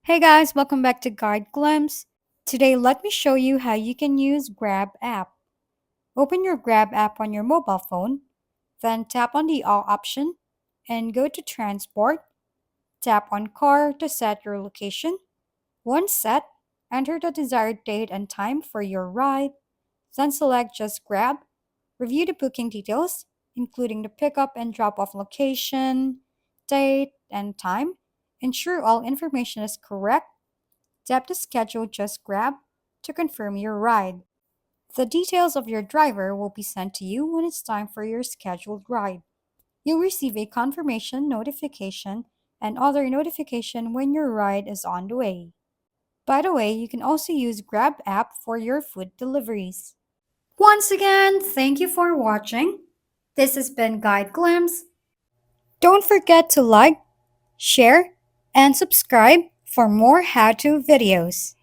Hey guys, welcome back to Guide Glimpse. Today, let me show you how you can use Grab app. Open your Grab app on your mobile phone, then tap on the All option and go to Transport. Tap on Car to set your location. Once set, enter the desired date and time for your ride, then select Just Grab. Review the booking details, including the pickup and drop off location, date, and time. Ensure all information is correct. Tap the Schedule Just Grab to confirm your ride. The details of your driver will be sent to you when it's time for your scheduled ride. You'll receive a confirmation notification and other notification when your ride is on the way. By the way, you can also use Grab app for your food deliveries. Once again, thank you for watching. This has been Guide Glimpse. Don't forget to like, share, and subscribe for more how-to videos.